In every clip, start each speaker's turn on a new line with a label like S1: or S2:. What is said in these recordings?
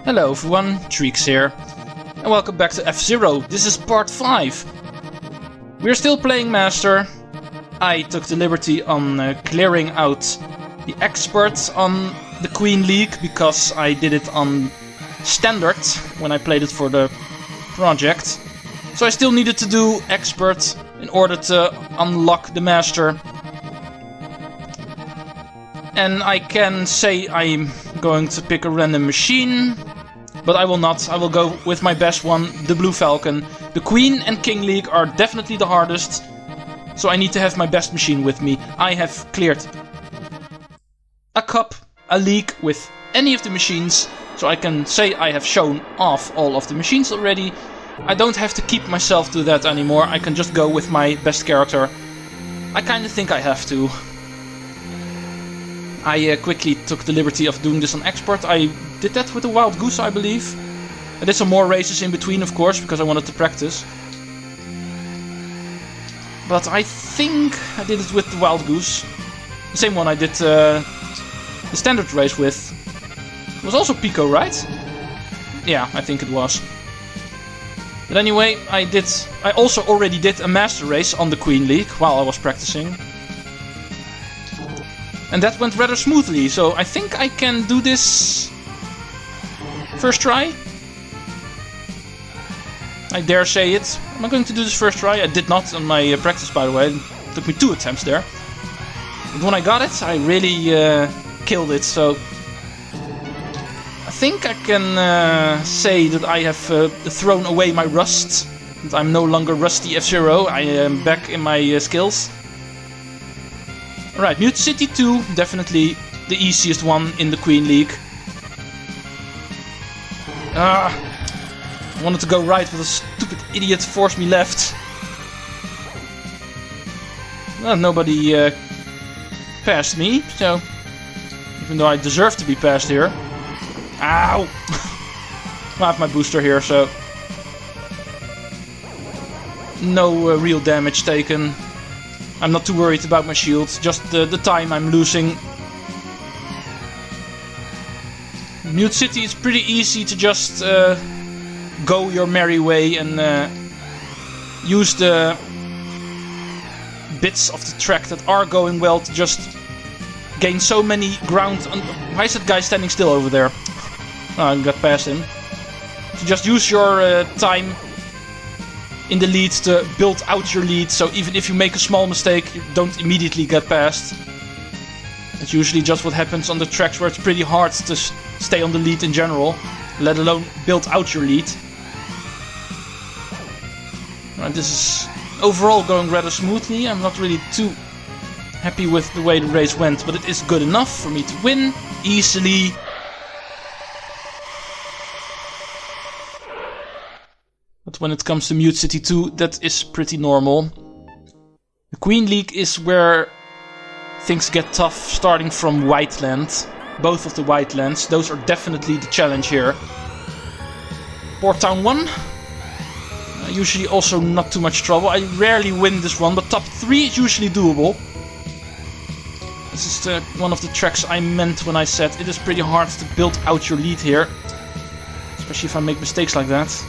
S1: Hello everyone, Treecks here, and welcome back to F-Zero. This is part 5. We're still playing Master. I took the liberty on clearing out the experts on the Queen League because I did it on Standard when I played it for the project. So I still needed to do expert in order to unlock the Master. And I can say I'm going to pick a random machine. But I will not. I will go with my best one, the Blue Falcon. The Queen and King League are definitely the hardest. So I need to have my best machine with me. I have cleared a cup, a league with any of the machines. So I can say I have shown off all of the machines already. I don't have to keep myself to that anymore. I can just go with my best character. I kinda think I have to. I quickly took the liberty of doing this on expert. I did that with the Wild Goose, I believe. I did some more races in between, of course, because I wanted to practice. But I think I did it with the Wild Goose. The same one I did the standard race with. It was also Pico, right? Yeah, I think it was. But anyway, I also already did a master race on the Queen League while I was practicing. And that went rather smoothly, so I think I can do this first try. I dare say it. Am I going to do this first try? I did not on my practice, by the way. It took me 2 attempts there. But when I got it, I really killed it, so I think I can say that I have thrown away my rust. That I'm no longer rusty F-Zero. I am back in my skills. Alright, Mute City 2, definitely the easiest one in the Queen League. I wanted to go right, but a stupid idiot forced me left. Well, nobody passed me, so even though I deserve to be passed here. Ow! I have my booster here, so no real damage taken. I'm not too worried about my shield, just the time I'm losing. Mute City is pretty easy to just go your merry way and use the bits of the track that are going well to just gain so many ground. Why is that guy standing still over there? Oh, I got past him. So just use your time in the lead to build out your lead, so even if you make a small mistake, you don't immediately get past. It's usually just what happens on the tracks where it's pretty hard to stay on the lead in general, let alone build out your lead. Right, this is overall going rather smoothly. I'm not really too happy with the way the race went, but it is good enough for me to win easily. But when it comes to Mute City 2, that is pretty normal. The Queen League is where things get tough, starting from Whiteland. Both of the Whitelands, those are definitely the challenge here. Port Town 1, usually also not too much trouble. I rarely win this one, but top 3 is usually doable. This is one of the tracks I meant when I said it is pretty hard to build out your lead here. Especially if I make mistakes like that.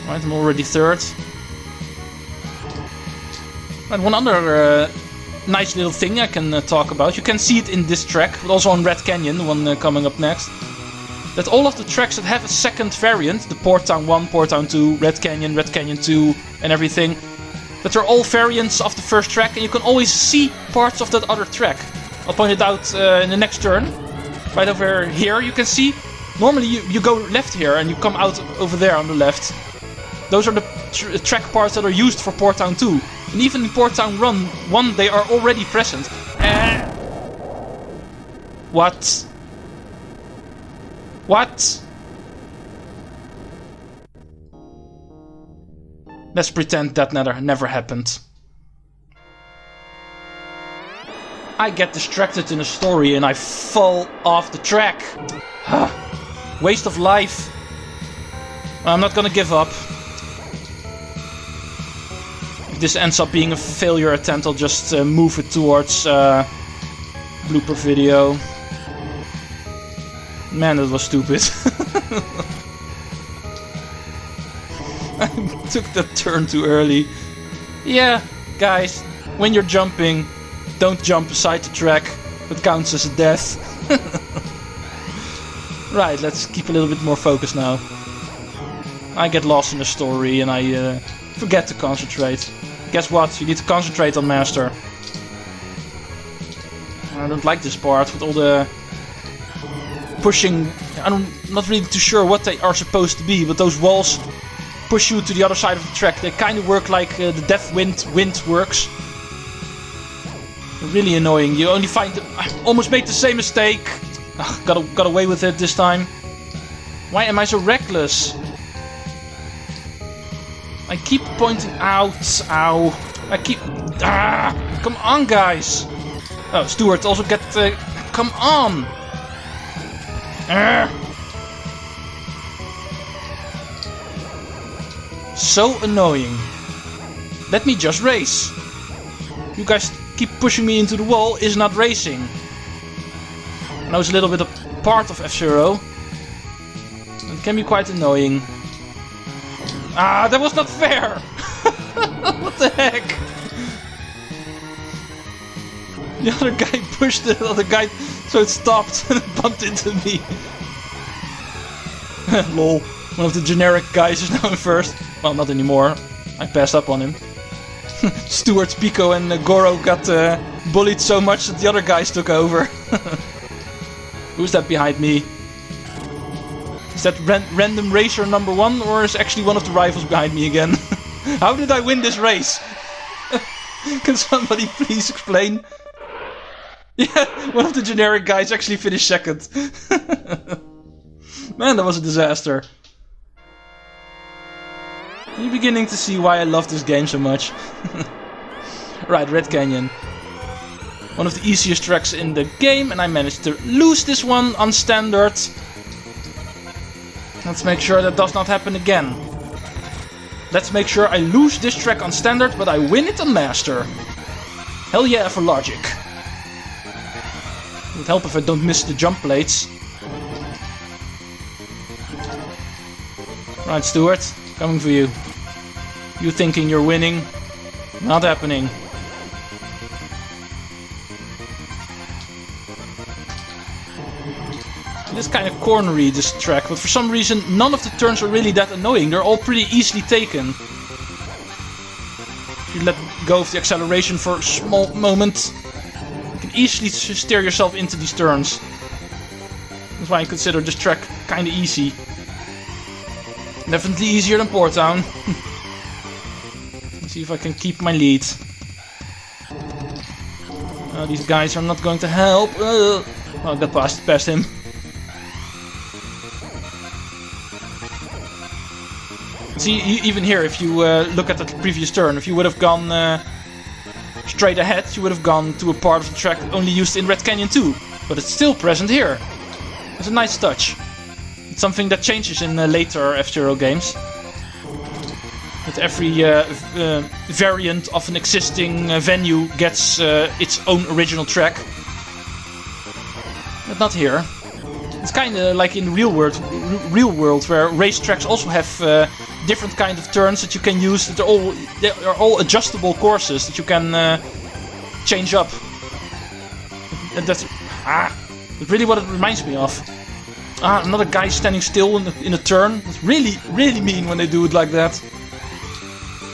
S1: Right, I'm already 3rd. And one other nice little thing I can talk about. You can see it in this track, but also on Red Canyon, the one coming up next. That all of the tracks that have a second variant, the Port Town 1, Port Town 2, Red Canyon 2, and everything, that they're all variants of the first track, and you can always see parts of that other track. I'll point it out in the next turn. Right over here you can see. Normally you go left here and you come out over there on the left. Those are the track parts that are used for Port Town 2. And even in Port Town 1 they are already present. What? What? Let's pretend that never happened. I get distracted in a story and I fall off the track. Waste of life. I'm not gonna give up. If this ends up being a failure attempt, I'll just move it towards blooper video. Man, that was stupid. I took that turn too early. Yeah, guys, when you're jumping, don't jump beside the track. That counts as a death. Right, let's keep a little bit more focus now. I get lost in the story and I forget to concentrate. Guess what? You need to concentrate on Master. I don't like this part with all the pushing. I'm not really too sure what they are supposed to be, but those walls push you to the other side of the track. They kind of work like the Death Wind works. Really annoying. You only find them. I almost made the same mistake. Got away with it this time. Why am I so reckless? I keep pointing out. Ow. I keep. Come on, guys. Oh, Stuart, also get. Come on. So annoying. Let me just race. You guys keep pushing me into the wall is not racing. I know it's a little bit of part of F-Zero. It can be quite annoying. That was not fair! What the heck? The other guy pushed the other guy so it stopped and it bumped into me. Lol. One of the generic guys is now in first. Well, not anymore. I passed up on him. Stuart, Pico and Goro got bullied so much that the other guys took over. Who's that behind me? Is that random racer number 1 or is actually one of the rivals behind me again? How did I win this race? Can somebody please explain? Yeah, one of the generic guys actually finished second. Man, that was a disaster. You're beginning to see why I love this game so much. Right, Red Canyon. One of the easiest tracks in the game, and I managed to lose this one on standard. Let's make sure that does not happen again. Let's make sure I lose this track on standard, but I win it on master. Hell yeah for logic. It would help if I don't miss the jump plates. Right, Stuart, coming for you. You thinking you're winning? Not happening. It is kind of cornery, this track, but for some reason none of the turns are really that annoying. They're all pretty easily taken. If you let go of the acceleration for a small moment, you can easily steer yourself into these turns. That's why I consider this track kind of easy. Definitely easier than Port Town. Let's see if I can keep my lead. These guys are not going to help. Oh, I got past him. See, even here, if you look at the previous turn, if you would have gone straight ahead, you would have gone to a part of the track only used in Red Canyon 2. But it's still present here. It's a nice touch. It's something that changes in later F-Zero games. That every variant of an existing venue gets its own original track. But not here. It's kind of like in real world where racetracks also have different kind of turns that you can use. That are all adjustable courses that you can change up. And that's really what it reminds me of. Another guy standing still in a turn. It's really, really mean when they do it like that.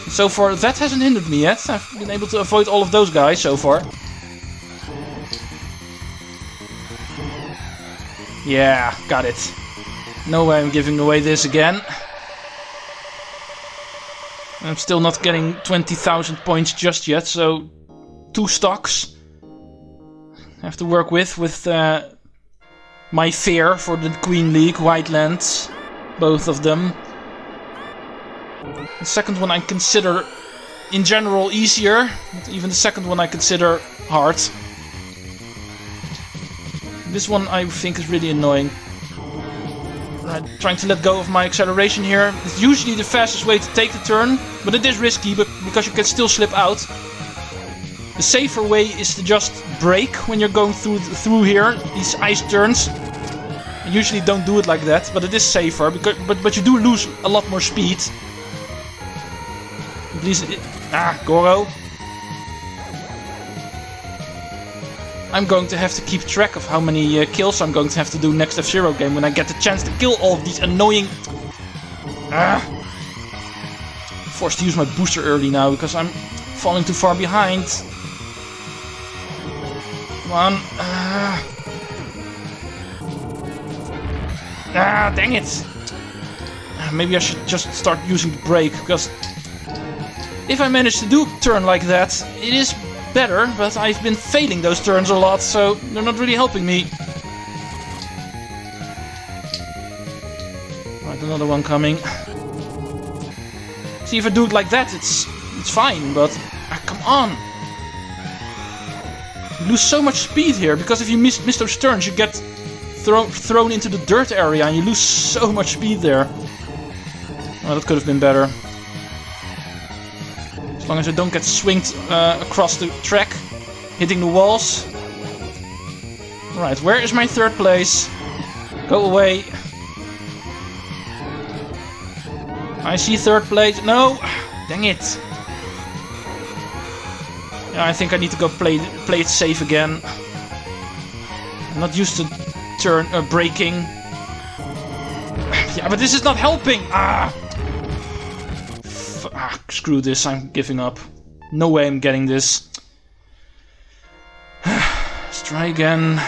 S1: So far, that hasn't hindered me yet. I've been able to avoid all of those guys so far. Yeah, got it. No way I'm giving away this again. I'm still not getting 20,000 points just yet, so 2 stocks I have to work with my fear for the Queen League, Whitelands, both of them. The second one I consider in general easier, but even the second one I consider hard. This one I think is really annoying. Right, trying to let go of my acceleration here. It's usually the fastest way to take the turn, but it is risky because you can still slip out. The safer way is to just brake when you're going through here, these ice turns. I usually don't do it like that, but it is safer, because, but you do lose a lot more speed. At least Goro. I'm going to have to keep track of how many kills I'm going to have to do next F-Zero game when I get the chance to kill all of these annoying... Forced to use my booster early now because I'm falling too far behind. Come on. Dang it. Maybe I should just start using the brake, because if I manage to do a turn like that, it is better, but I've been failing those turns a lot, so they're not really helping me. Right, another one coming. See, if I do it like that, it's fine, but come on. You lose so much speed here, because if you miss those turns, you get thrown into the dirt area, and you lose so much speed there. Oh, that could have been better. As long as I don't get swinged across the track, hitting the walls. Right, where is my third place? Go away. I see third place. No! Dang it. Yeah, I think I need to go play it safe again. I'm not used to braking. Yeah, but this is not helping! Screw this, I'm giving up. No way I'm getting this. Let's try again.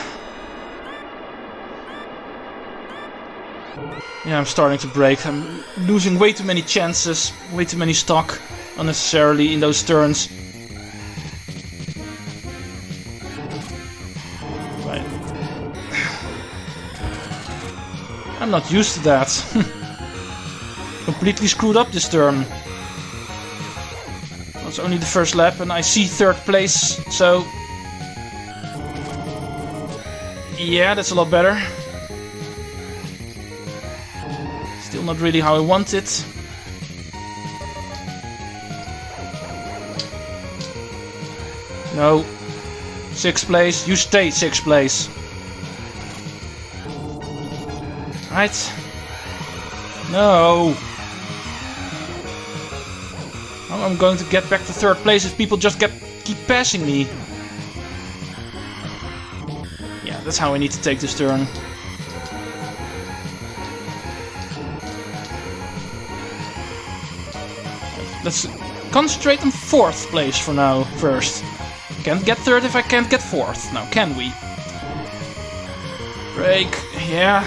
S1: Yeah, I'm starting to brake. I'm losing way too many chances, way too many stock unnecessarily in those turns. Right. I'm not used to that. Completely screwed up this turn. It's only the first lap and I see third place, so... Yeah, that's a lot better. Still not really how I want it. No. 6th place, you stay 6th place. Right. No. How I'm going to get back to third place if people just keep passing me. Yeah, that's how I need to take this turn. Let's concentrate on 4th place for now, first. Can't get 3rd if I can't get 4th. Now, can we? Brake, yeah.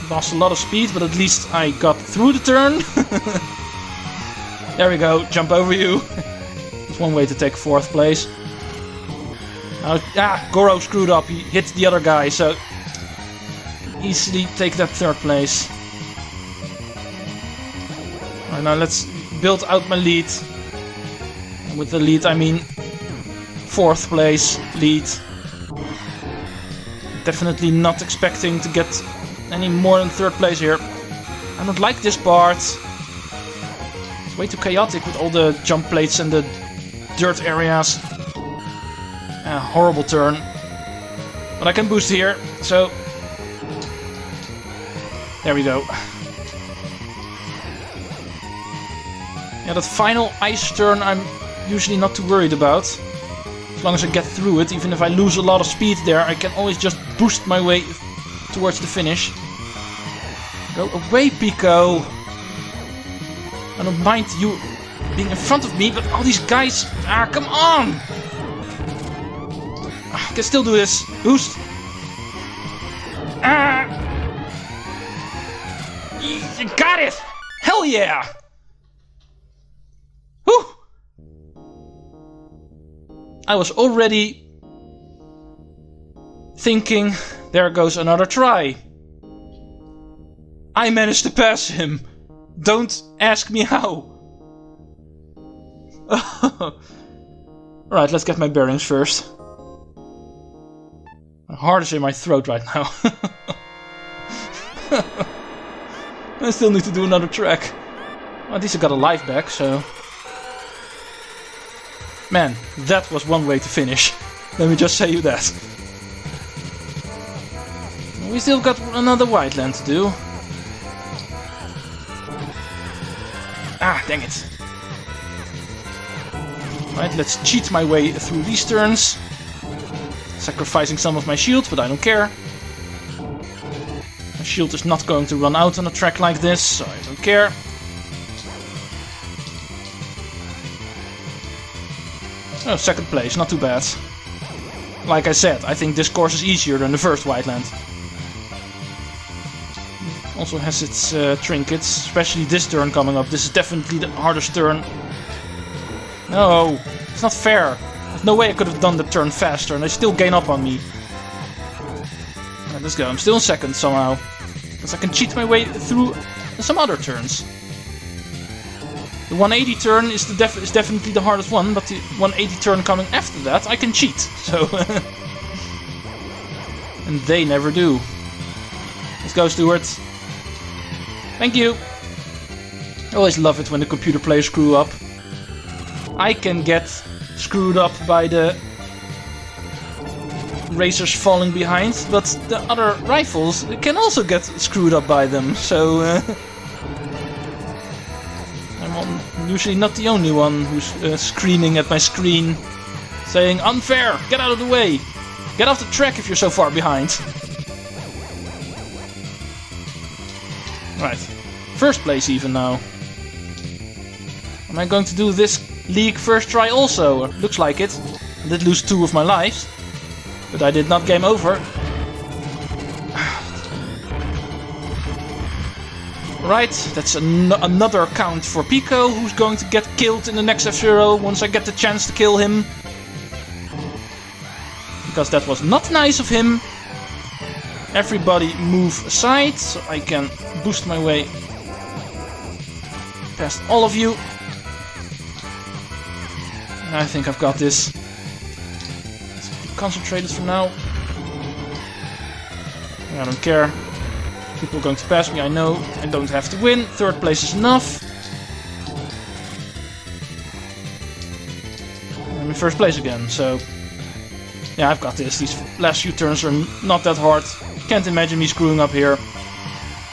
S1: Lost a lot of speed, but at least I got through the turn. There we go, jump over you. That's one way to take 4th place. Now, Goro screwed up, he hit the other guy, so... easily take that 3rd place. Alright, now let's build out my lead. And with the lead I mean 4th place lead. Definitely not expecting to get any more than 3rd place here. I don't like this part. It's way too chaotic with all the jump plates and the dirt areas. Horrible turn. But I can boost here, so... there we go. Yeah, that final ice turn I'm usually not too worried about. As long as I get through it, even if I lose a lot of speed there, I can always just boost my way towards the finish. Go away, Pico! I don't mind you being in front of me, but all these guys... come on! I can still do this. Boost! You got it! Hell yeah! Whew! I was already thinking, there goes another try. I managed to pass him. Don't ask me how. Right, let's get my bearings first. My heart is in my throat right now. I still need to do another track. Well, at least I got a life back, so... Man, that was one way to finish. Let me just say you that. We still got another white land to do. Ah, dang it. Right, let's cheat my way through these turns. Sacrificing some of my shield, but I don't care. My shield is not going to run out on a track like this, so I don't care. Oh, second place, not too bad. Like I said, I think this course is easier than the first white land. Also has its trinkets, especially this turn coming up. This is definitely the hardest turn. No, it's not fair. There's no way I could have done the turn faster and they still gain up on me. Right, let's go, I'm still in second somehow. Because I can cheat my way through some other turns. The 180 turn is definitely the hardest one, but the 180 turn coming after that I can cheat. So and they never do. Let's go, Stuart. Thank you. I always love it when the computer players screw up. I can get screwed up by the racers falling behind, but the other rifles can also get screwed up by them. So I'm usually not the only one who's screaming at my screen, saying, "Unfair! Get out of the way! Get off the track if you're so far behind!" Right, first place even now. Am I going to do this league first try also? Looks like it. I did lose 2 of my lives, but I did not game over. Right, that's another count for Pico, who's going to get killed in the next F-Zero once I get the chance to kill him. Because that was not nice of him. Everybody move aside, so I can boost my way past all of you. I think I've got this. Let's be concentrated for now. I don't care. People are going to pass me, I know. I don't have to win. Third place is enough. I'm in first place again, so yeah, I've got this. These last few turns are not that hard. Can't imagine me screwing up here.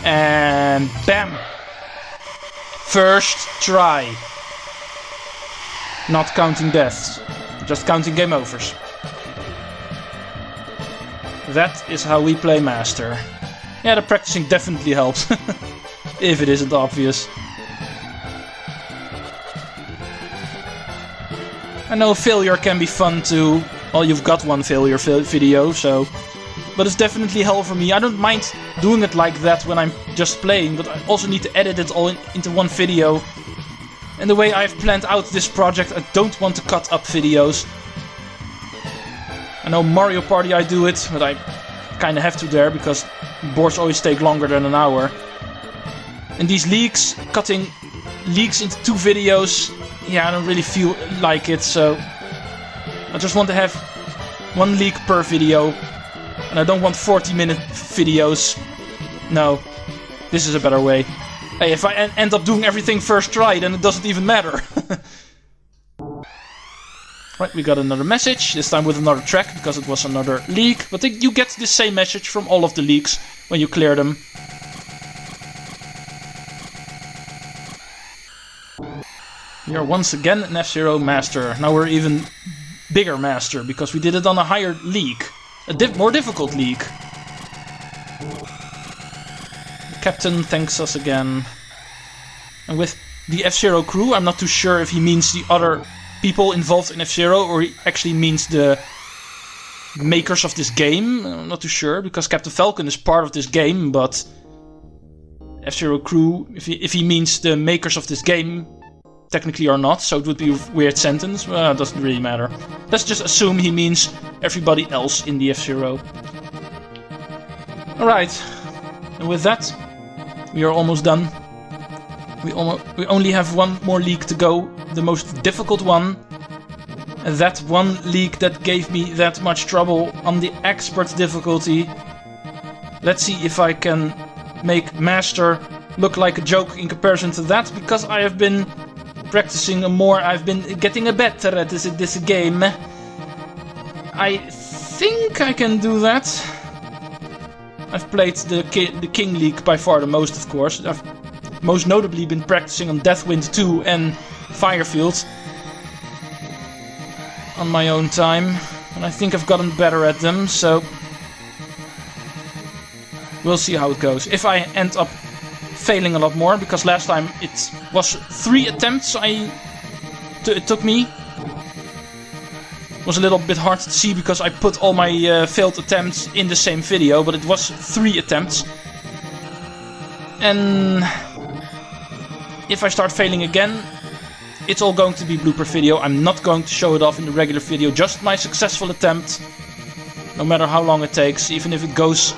S1: And bam! First try. Not counting deaths, just counting game overs. That is how we play Master. Yeah, the practicing definitely helps. If it isn't obvious. I know failure can be fun too. Well, you've got one failure video, so... But it's definitely hell for me. I don't mind doing it like that when I'm just playing, but I also need to edit it all into one video. And the way I've planned out this project, I don't want to cut up videos. I know Mario Party I do it, but I kinda have to there, because boards always take longer than an hour. And these leaks, cutting leaks into 2 videos, yeah, I don't really feel like it, so... I just want to have 1 leak per video. And I don't want 40-minute videos. No, this is a better way. Hey, if I end up doing everything first try, then it doesn't even matter. Right, we got another message, this time with another track, because it was another leak. But you get the same message from all of the leaks when you clear them. We are once again an F-Zero Master. Now we're even bigger Master, because we did it on a higher league. A more difficult league. The captain thanks us again. And with the F-Zero crew, I'm not too sure if he means the other people involved in F-Zero, or he actually means the makers of this game. I'm not too sure, because Captain Falcon is part of this game, but F-Zero crew, if he means the makers of this game, technically or not, so it would be a weird sentence. Well, it doesn't really matter. Let's just assume he means everybody else in the F-Zero. Alright, and with that, we are almost done. We only have 1 more league to go, the most difficult one. And that one league that gave me that much trouble on the expert difficulty. Let's see if I can make Master look like a joke in comparison to that, because I have been practicing more, I've been getting better at this game. I think I can do that. I've played the King League by far the most, of course. I've most notably been practicing on Deathwind 2 and Firefield on my own time, and I think I've gotten better at them, so we'll see how it goes. If I end up failing a lot more, because last time it was 3 attempts it took me. It was a little bit hard to see because I put all my failed attempts in the same video, but it was 3 attempts. And if I start failing again, it's all going to be blooper video. I'm not going to show it off in the regular video, just my successful attempt, no matter how long it takes, even if it goes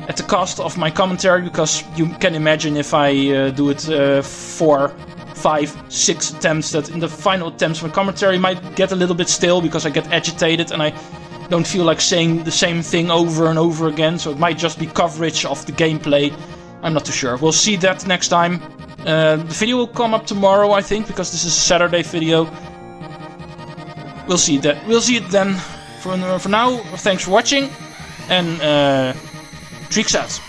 S1: at the cost of my commentary, because you can imagine if I do it 4, 5, 6 attempts, that in the final attempts my commentary might get a little bit stale because I get agitated and I don't feel like saying the same thing over and over again, so it might just be coverage of the gameplay. I'm not too sure. We'll see that next time. The video will come up tomorrow, I think, because this is a Saturday video. We'll see that. We'll see it then. For now, thanks for watching, and Treecks out.